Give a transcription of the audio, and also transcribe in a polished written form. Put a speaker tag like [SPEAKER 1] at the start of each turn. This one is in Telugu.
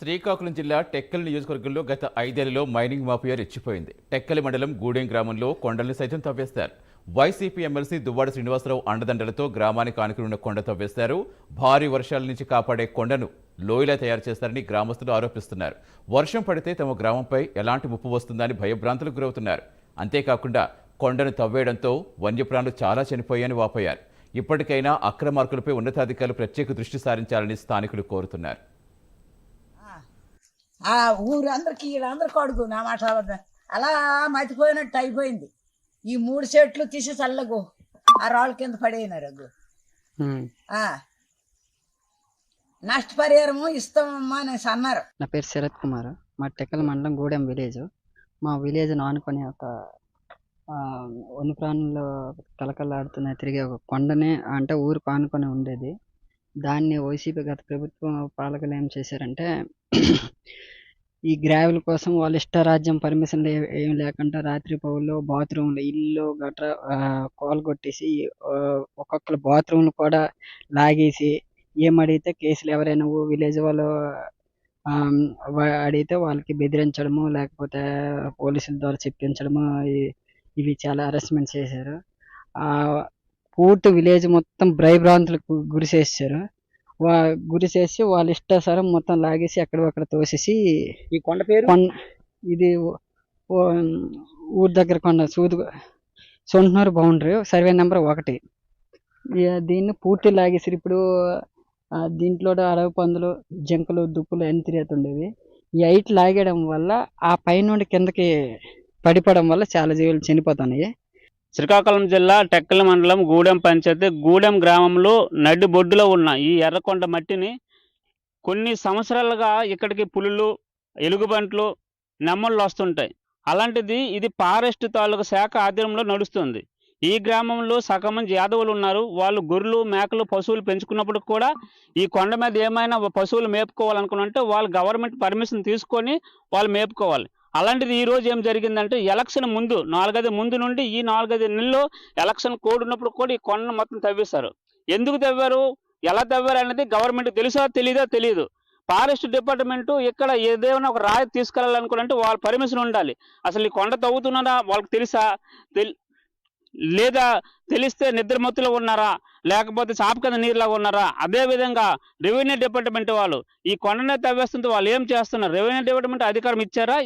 [SPEAKER 1] శ్రీకాకుళం జిల్లా టెక్కలి నియోజకవర్గంలో గత 5 ఏళ్లలో మైనింగ్ మాఫియా రెచ్చిపోయింది. టెక్కలి మండలం గూడెం గ్రామంలో కొండల్ని సైతం తవ్వేస్తారు. వైసీపీ ఎమ్మెల్సీ దువ్వాడ శ్రీనివాసరావు అండదండలతో గ్రామానికి ఆనుకున్న కొండ తవ్వేస్తారు. భారీ వర్షాల నుంచి కాపాడే కొండను లోయలా తయారు చేస్తారని గ్రామస్తులు ఆరోపిస్తున్నారు. వర్షం పడితే తమ గ్రామంపై ఎలాంటి ముప్పు వస్తుందని భయభ్రాంతులకు గురవుతున్నారు. అంతేకాకుండా కొండను తవ్వేయడంతో వన్యప్రాణులు చాలా చనిపోయాయని వాపోయారు. ఇప్పటికైనా అక్రమార్కులపై ఉన్నతాధికారులు ప్రత్యేక దృష్టి సారించాలని స్థానికులు కోరుతున్నారు.
[SPEAKER 2] ఆ ఊరందరికి వీళ్ళందరికీ అడుగు నా మాట అలా మతిపోయినట్టు అయిపోయింది. ఈ 3 చెట్లు తీసి చల్లగు ఆ రాళ్ళ కింద పడేయినారు. నష్టపరిహారము ఇస్తామమ్మా అనేసి అన్నారు.
[SPEAKER 3] నా పేరు శరత్ కుమార్. మా టెక్కల మండలం గూడెం విలేజ్. మా విలేజ్ ఆనుకొని ఒక వన్యప్రాణులు కలకలాడుతున్నాయి తిరిగే ఒక కొండనే అంటే ఊరికి ఆనుకొని ఉండేది. దాన్ని వైసీపీ గత ప్రభుత్వం పాలకులు ఏం చేశారంటే ఈ గ్రావెల్ కోసం వాళ్ళ ఇష్టరాజ్యం పర్మిషన్లు ఏం లేకుండా రాత్రి పౌల్లో బాత్రూమ్లు ఇల్లు గట్రా కోలగొట్టేసి ఒక్కొక్కరు బాత్రూమ్లు కూడా లాగేసి ఏమడిగితే కేసులు ఎవరైనా విలేజ్ వాళ్ళు అడిగితే వాళ్ళకి బెదిరించడము లేకపోతే పోలీసుల ద్వారా చెప్పించడము ఇవి చాలా హరాస్మెంట్ చేశారు. పూర్తి విలేజ్ మొత్తం భయభ్రాంతులకు గురి చేశారు. గురి చేసి వాళ్ళ ఇష్టాసారం మొత్తం లాగేసి అక్కడ తోసేసి
[SPEAKER 4] ఈ కొండ పేరు
[SPEAKER 3] ఇది ఊరి దగ్గర కొండ సొంటనూరు బౌండరీ సర్వే నెంబర్ 1. దీన్ని పూర్తి లాగేసి ఇప్పుడు దీంట్లో అడవి పందులు జింకలు దుప్పులు అన్ని తిరుగుతుండేవి. ఈ హైట్ లాగేయడం వల్ల ఆ పైనుండి కిందకి పడిపోవడం వల్ల చాలా జీవులు చనిపోతున్నాయి.
[SPEAKER 4] శ్రీకాకుళం జిల్లా టెక్కలి మండలం గూడెం పంచాయతీ గూడెం గ్రామంలో నడి బొడ్డులో ఉన్న ఈ ఎర్రకొండ మట్టిని కొన్ని సంవత్సరాలుగా ఇక్కడికి పులులు ఎలుగుబంట్లు నెమ్మళ్ళు వస్తుంటాయి. అలాంటిది ఇది ఫారెస్ట్ తాలూకు శాఖ ఆధ్వర్యంలో నడుస్తుంది. ఈ గ్రామంలో సగం మంది యాదవులు ఉన్నారు. వాళ్ళు గొర్రెలు మేకలు పశువులు పెంచుకున్నప్పుడు కూడా ఈ కొండ మీద ఏమైనా పశువులు మేపుకోవాలనుకున్నంటే వాళ్ళు గవర్నమెంట్ పర్మిషన్ తీసుకొని వాళ్ళు మేపుకోవాలి. అలాంటిది ఈ రోజు ఏం జరిగిందంటే ఎలక్షన్ ముందు 4-5 ముందు నుండి ఈ 4-5 నెలల్లో ఎలక్షన్ కోడ్ ఉన్నప్పుడు కూడా ఈ కొండను మొత్తం తవ్వేశారు. ఎందుకు తవ్వారు, ఎలా తవ్వారు అనేది గవర్నమెంట్ తెలుసా తెలియదు. ఫారెస్ట్ డిపార్ట్మెంట్ ఇక్కడ ఏదైనా ఒక రాయి తీసుకెళ్లాలనుకుంటే వాళ్ళ పర్మిషన్ ఉండాలి. అసలు ఈ కొండ తవ్వుతున్నారా వాళ్ళకి తెలుసా లేదా, తెలిస్తే నిద్రమత్తులో ఉన్నారా లేకపోతే చాప కింద నీరులాగా ఉన్నారా? అదేవిధంగా రెవెన్యూ డిపార్ట్మెంట్ వాళ్ళు ఈ కొండనే తవ్వేస్తుంటే వాళ్ళు ఏం చేస్తున్నారు? రెవెన్యూ డిపార్ట్మెంట్ అధికారం ఇచ్చారా?